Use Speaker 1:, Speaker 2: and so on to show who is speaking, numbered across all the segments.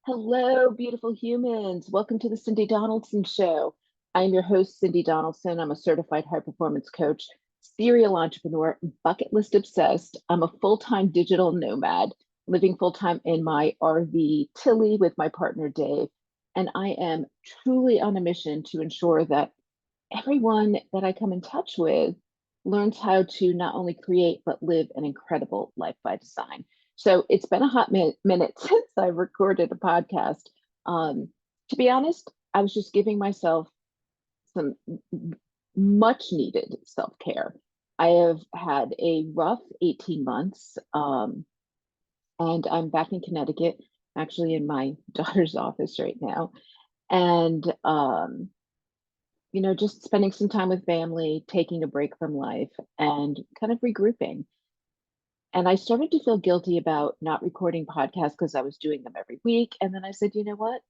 Speaker 1: Hello, beautiful humans. Welcome to the Cindy Donaldson Show. I am your host, Cindy Donaldson. I'm a certified high performance coach, serial entrepreneur, bucket list obsessed. I'm a full time digital nomad, living full time in my RV Tilly with my partner, Dave. And I am truly on a mission to ensure that everyone that I come in touch with learns how to not only create, but live an incredible life by design. So it's been a hot minute since I recorded a podcast. Um, to be honest, I was just giving myself some much needed self care. I have had a rough 18 months, and I'm back in Connecticut, actually in my daughter's office right now. And just spending some time with family, taking a break from life, and kind of regrouping. And I started to feel guilty about not recording podcasts because I was doing them every week. And then I said, you know what?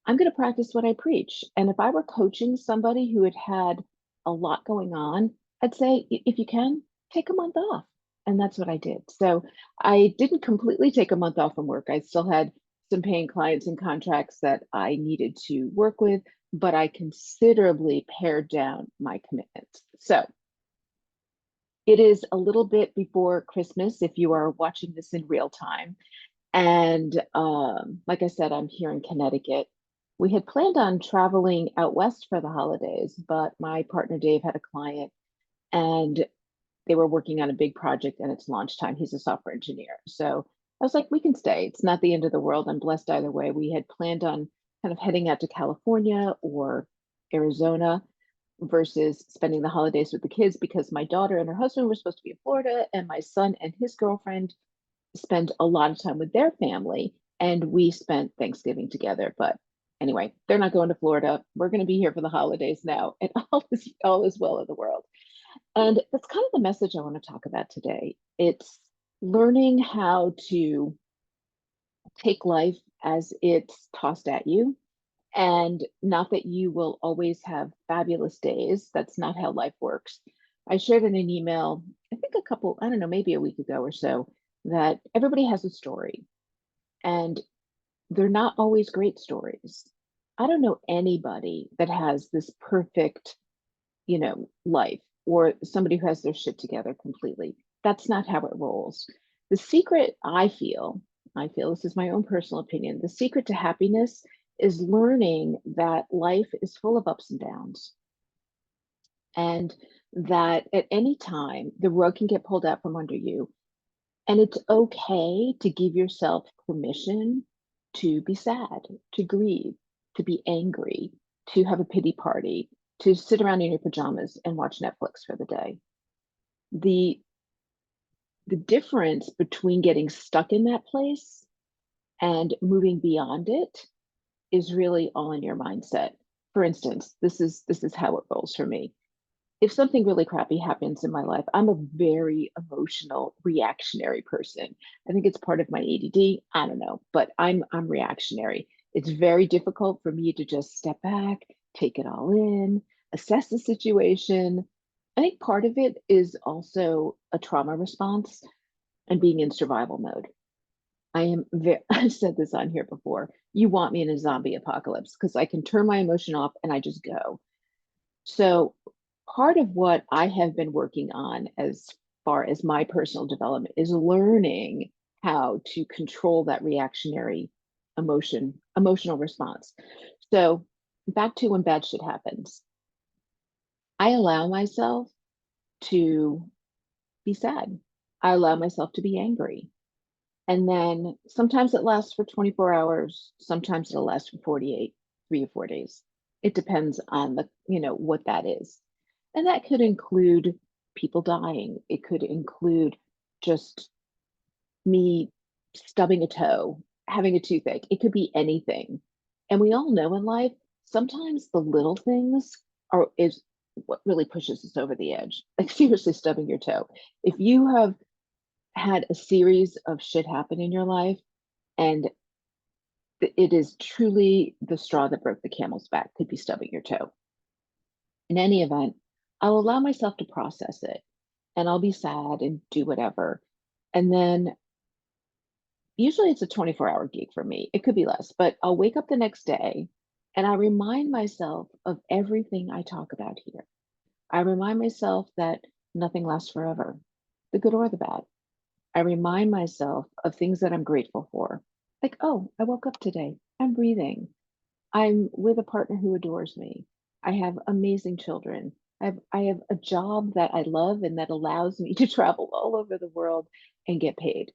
Speaker 1: I'm going to practice what I preach. And if I were coaching somebody who had had a lot going on, I'd say, if you can, take a month off. And that's what I did. So I didn't completely take a month off from work. I still had some paying clients and contracts that I needed to work with, but I considerably pared down my commitments. So it is a little bit before Christmas if you are watching this in real time. And like I said, I'm here in Connecticut. We had planned on traveling out west for the holidays, but my partner Dave had a client and they were working on a big project and it's launch time. He's a software engineer. So I was like, we can stay. It's not the end of the world. I'm blessed either way. We had planned on kind of heading out to California or Arizona versus spending the holidays with the kids because my daughter and her husband were supposed to be in Florida and my son and his girlfriend spend a lot of time with their family and we spent Thanksgiving together. But anyway, they're not going to Florida. We're going to be here for the holidays now, and all is well in the world. And that's kind of the message I want to talk about today. It's learning how to take life as it's tossed at you. And not that you will always have fabulous days. That's not how life works. I shared in an email, I think I don't know, maybe a week ago or so, that everybody has a story and they're not always great stories. I don't know anybody that has this perfect, life or somebody who has their shit together completely. That's not how it rolls. The secret, I feel this is my own personal opinion, the secret to happiness is learning that life is full of ups and downs and that at any time the rug can get pulled out from under you. And it's okay to give yourself permission to be sad, to grieve, to be angry, to have a pity party, to sit around in your pajamas and watch Netflix for the day. The the difference between getting stuck in that place and moving beyond it is really all in your mindset. For instance, this is how it rolls for me. If something really crappy happens in my life, I'm a very emotional, reactionary person. I think it's part of my ADD. I don't know, but I'm reactionary. It's very difficult for me to just step back, take it all in, assess the situation. I think part of it is also a trauma response and being in survival mode. I've said this on here before. You want me in a zombie apocalypse because I can turn my emotion off and I just go. So part of what I have been working on as far as my personal development is learning how to control that reactionary emotional response. So back to when bad shit happens. I allow myself to be sad. I allow myself to be angry. And then sometimes it lasts for 24 hours, sometimes it'll last for 48, 3 or 4 days. It depends on what that is. And that could include people dying. It could include just me stubbing a toe, having a toothache. It could be anything. And we all know in life, sometimes the little things is what really pushes us over the edge. Like seriously stubbing your toe. If you have had a series of shit happen in your life and it is truly the straw that broke the camel's back, could be stubbing your toe. In any event, I'll allow myself to process it and I'll be sad and do whatever. And then usually it's a 24-hour gig for me. It could be less, but I'll wake up the next day and I remind myself of everything I talk about here. I remind myself that nothing lasts forever, the good or the bad. I remind myself of things that I'm grateful for. Like, oh, I woke up today. I'm breathing. I'm with a partner who adores me. I have amazing children. I have a job that I love and that allows me to travel all over the world and get paid.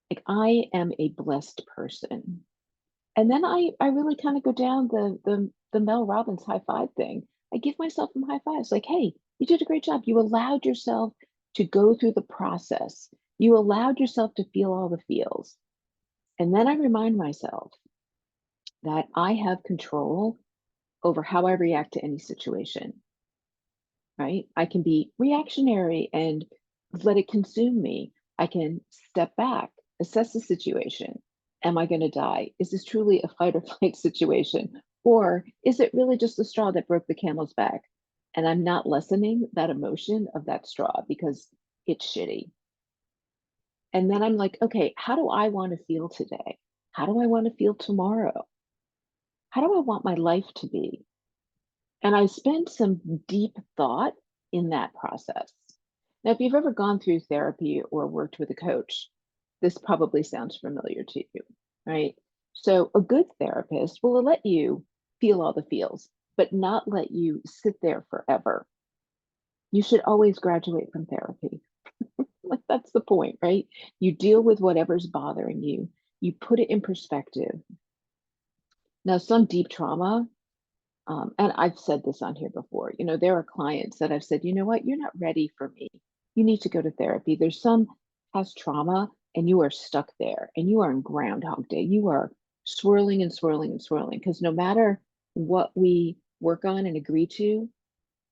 Speaker 1: Like I am a blessed person. And then I really kind of go down the Mel Robbins high five thing. I give myself some high fives like, hey, you did a great job. You allowed yourself to go through the process. You allowed yourself to feel all the feels. And then I remind myself that I have control over how I react to any situation, right? I can be reactionary and let it consume me. I can step back, assess the situation. Am I going to die? Is this truly a fight or flight situation? Or is it really just the straw that broke the camel's back? And I'm not lessening that emotion of that straw because it's shitty. And then I'm like, okay, how do I want to feel today? How do I want to feel tomorrow? How do I want my life to be? And I spent some deep thought in that process. Now, if you've ever gone through therapy or worked with a coach, this probably sounds familiar to you, right? So, a good therapist will let you feel all the feels, but not let you sit there forever. You should always graduate from therapy. Like, that's the point, right? You deal with whatever's bothering you, you put it in perspective. Now, some deep trauma, and I've said this on here before, there are clients that I've said, you know what, you're not ready for me. You need to go to therapy. There's some past trauma and you are stuck there and you are in Groundhog Day. You are swirling and swirling and swirling because no matter what we work on and agree to,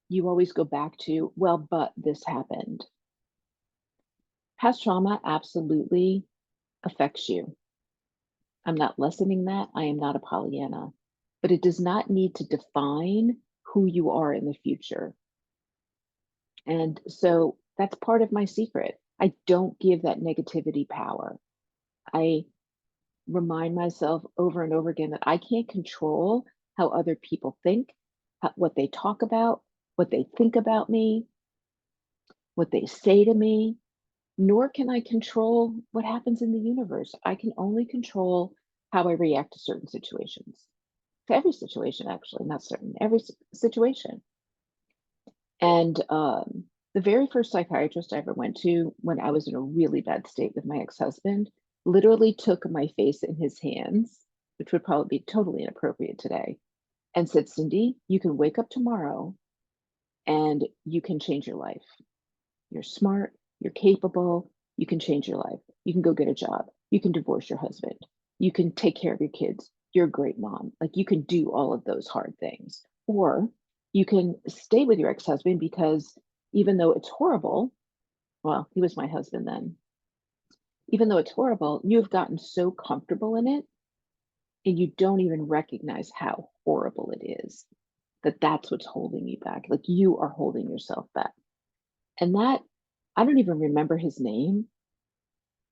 Speaker 1: you always go back to, well, but this happened. Past trauma absolutely affects you. I'm not lessening that. I am not a Pollyanna, but it does not need to define who you are in the future. And so that's part of my secret. I don't give that negativity power. I remind myself over and over again that I can't control how other people think, what they talk about, what they think about me, what they say to me, nor can I control what happens in the universe. I can only control how I react to certain situations. To every situation, actually, not certain, every situation. And the very first psychiatrist I ever went to when I was in a really bad state with my ex-husband literally took my face in his hands, which would probably be totally inappropriate today, and said, Cindy, you can wake up tomorrow and you can change your life. You're smart, you're capable, you can change your life. You can go get a job, you can divorce your husband, you can take care of your kids. You're a great mom. Like you can do all of those hard things. Or you can stay with your ex-husband because even though it's horrible, well, he was my husband then. Even though it's horrible, you've gotten so comfortable in it and you don't even recognize how horrible it is, that that's what's holding you back. Like you are holding yourself back. And that, I don't even remember his name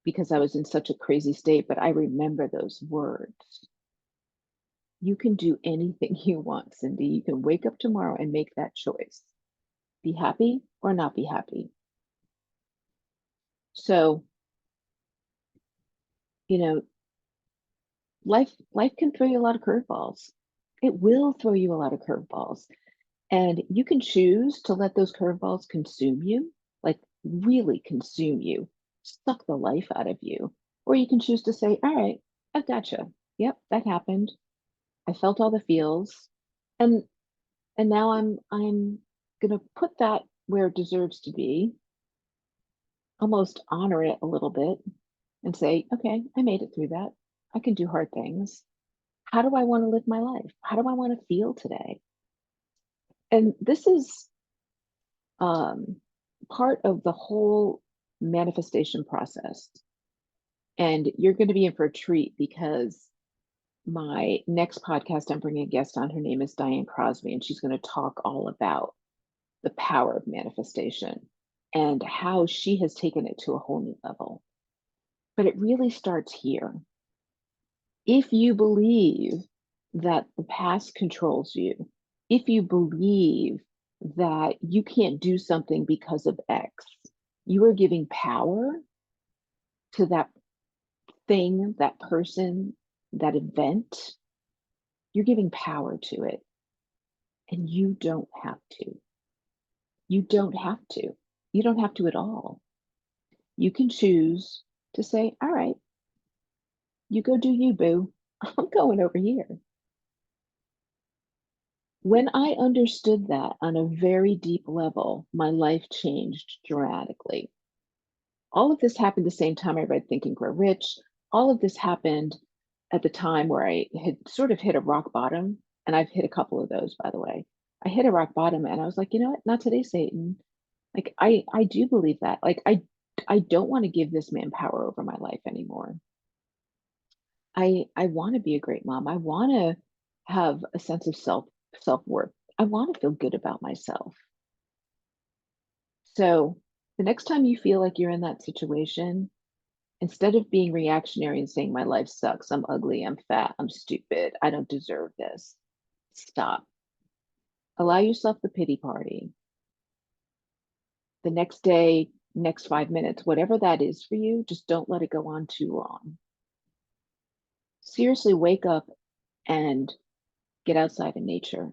Speaker 1: because I was in such a crazy state, but I remember those words. You can do anything you want, Cindy. You can wake up tomorrow and make that choice. Be happy or not be happy. So, you know, life can throw you a lot of curveballs. It will throw you a lot of curveballs. And you can choose to let those curveballs consume you, like really consume you, suck the life out of you. Or you can choose to say, all right, I've gotcha. Yep, that happened. I felt all the feels. And now I'm gonna put that where it deserves to be, almost honor it a little bit and say, okay, I made it through that. I can do hard things. How do I want to live my life? How do I want to feel today? And this is um, part of the whole manifestation process. And you're going to be in for a treat because my next podcast, I'm bringing a guest on. Her name is Diane Crosby, and she's going to talk all about the power of manifestation and how she has taken it to a whole new level. But it really starts here. If you believe that the past controls you, if you believe that you can't do something because of X, you are giving power to that thing, that person, that event. You're giving power to it, and you don't have to. You don't have to. You don't have to at all. You can choose to say, all right, you go do you, boo. I'm going over here. When I understood that on a very deep level, my life changed dramatically. All of this happened the same time I read Think and Grow Rich. All of this happened at the time where I had sort of hit a rock bottom, and I've hit a couple of those, by the way. I hit a rock bottom and I was like, you know what? Not today, Satan. Like I do believe that. Like I don't want to give this man power over my life anymore. I want to be a great mom. I want to have a sense of self-worth. I want to feel good about myself. So, the next time you feel like you're in that situation, instead of being reactionary and saying my life sucks, I'm ugly, I'm fat, I'm stupid, I don't deserve this. Stop. Allow yourself the pity party. The next day, next 5 minutes, whatever that is for you, just don't let it go on too long. Seriously, wake up and get outside in nature.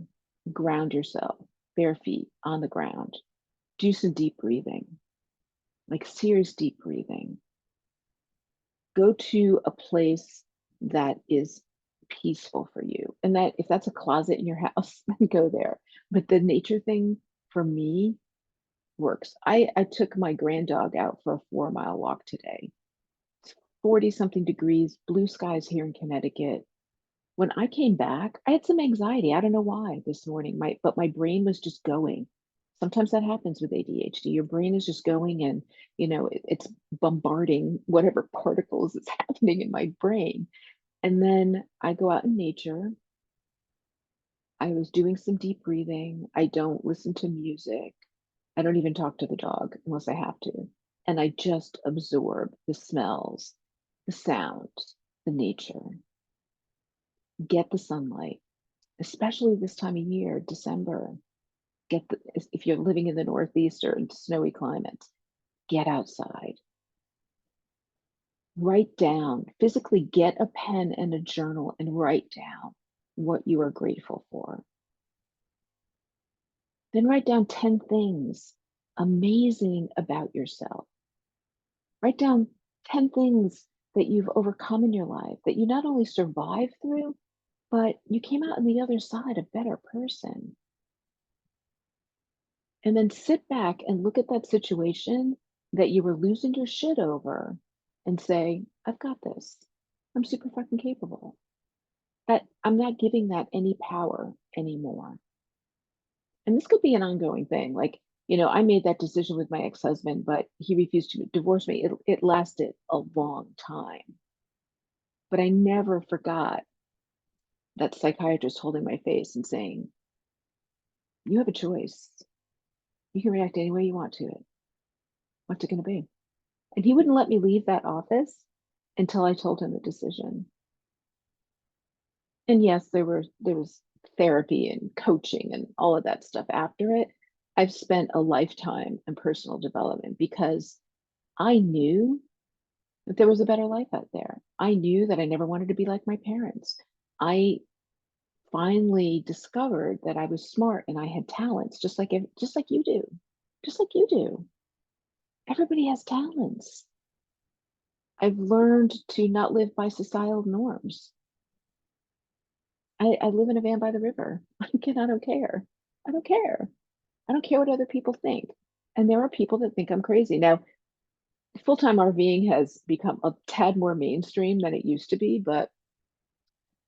Speaker 1: Ground yourself, bare feet on the ground. Do some deep breathing, like serious deep breathing. Go to a place that is peaceful for you. And that if that's a closet in your house, then go there. But the nature thing for me works. I took my grand dog out for a 4-mile walk today. It's 40 something degrees, blue skies here in Connecticut. When I came back, I had some anxiety. I don't know why this morning. But my brain was just going. Sometimes that happens with ADHD. Your brain is just going and, it's bombarding whatever particles is happening in my brain. And then I go out in nature. I was doing some deep breathing. I don't listen to music. I don't even talk to the dog unless I have to. And I just absorb the smells, the sounds, the nature, get the sunlight, especially this time of year, December. If you're living in the Northeast or in snowy climates, get outside. Write down, physically get a pen and a journal and write down what you are grateful for. Then write down 10 things amazing about yourself. Write down 10 things that you've overcome in your life that you not only survived through, but you came out on the other side a better person. And then sit back and look at that situation that you were losing your shit over and say, I've got this. I'm super fucking capable. That I'm not giving that any power anymore. And this could be an ongoing thing. Like, I made that decision with my ex-husband, but he refused to divorce me. It lasted a long time. But I never forgot that psychiatrist holding my face and saying, you have a choice. You can react any way you want to it. What's it going to be? And he wouldn't let me leave that office until I told him the decision. And yes, there was therapy and coaching and all of that stuff after it. I've spent a lifetime in personal development because I knew that there was a better life out there. I knew that I never wanted to be like my parents. I finally discovered that I was smart and I had talents, just like you do, just like you do. Everybody has talents. I've learned to not live by societal norms. I live in a van by the river. Again, I don't care. I don't care. I don't care what other people think. And there are people that think I'm crazy. Now, full-time RVing has become a tad more mainstream than it used to be, but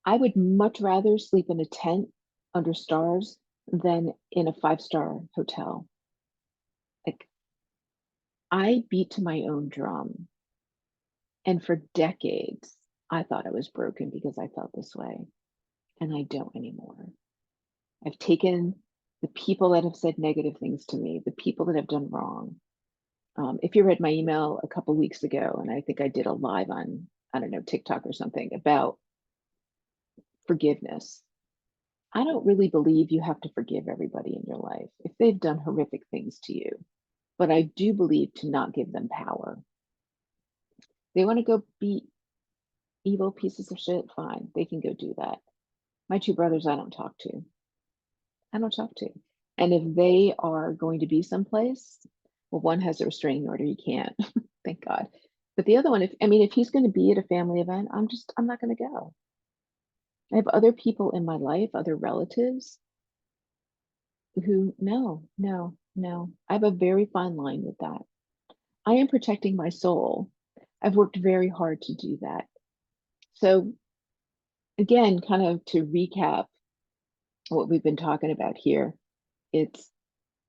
Speaker 1: I would much rather sleep in a tent under stars than in a five-star hotel. Like, I beat to my own drum. And for decades, I thought I was broken because I felt this way. And I don't anymore. I've taken the people that have said negative things to me, the people that have done wrong. If you read my email a couple weeks ago, and I think I did a live on, I don't know, TikTok or something about forgiveness. I don't really believe you have to forgive everybody in your life if they've done horrific things to you. But I do believe to not give them power. They want to go be evil pieces of shit, fine. They can go do that. My two brothers, I don't talk to. I don't talk to. And if they are going to be someplace, well, one has a restraining order, you can't, thank God. But the other one, if he's going to be at a family event, I'm not going to go. I have other people in my life, other relatives who, no, no, no. I have a very fine line with that. I am protecting my soul. I've worked very hard to do that. So again, kind of to recap what we've been talking about here, it's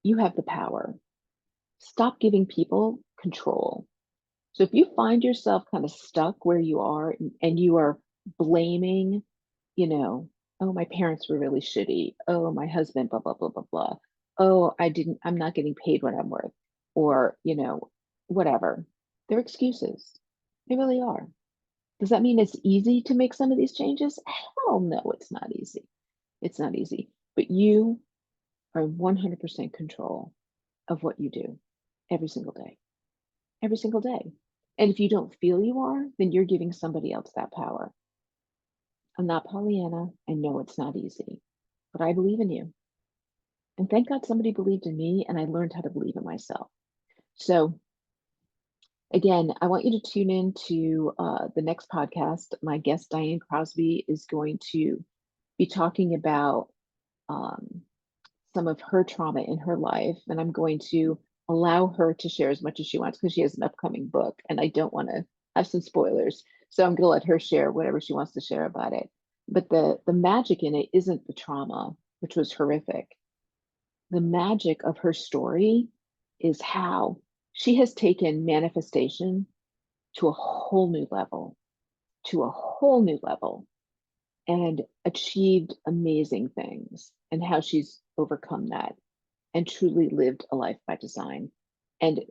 Speaker 1: you have the power. Stop giving people control. So if you find yourself kind of stuck where you are and you are blaming, you know, oh, my parents were really shitty. Oh, my husband, blah, blah, blah, blah, blah. Oh, I'm not getting paid what I'm worth. Or, whatever. They're excuses. They really are. Does that mean it's easy to make some of these changes? Hell no, it's not easy. It's not easy. But you are 100% control of what you do every single day. Every single day. And if you don't feel you are, then you're giving somebody else that power. I'm not Pollyanna. I know it's not easy, but I believe in you. And thank God somebody believed in me and I learned how to believe in myself. So, again, I want you to tune in to the next podcast. My guest, Diane Crosby, is going to be talking about um, some of her trauma in her life. And I'm going to allow her to share as much as she wants because she has an upcoming book and I don't want to have some spoilers. So I'm going to let her share whatever she wants to share about it. But the magic in it isn't the trauma, which was horrific. The magic of her story is how she has taken manifestation to a whole new level, to a whole new level, and achieved amazing things, and how she's overcome that and truly lived a life by design. And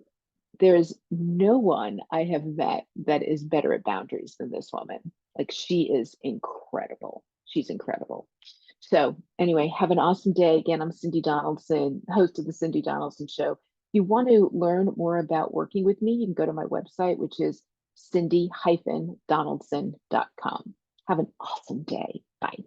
Speaker 1: there's no one I have met that is better at boundaries than this woman. Like, she is incredible. She's incredible. So anyway, have an awesome day. Again, I'm Cindy Donaldson, host of the Cindy Donaldson Show. If you want to learn more about working with me, you can go to my website, which is cindy-donaldson.com. Have an awesome day. Bye.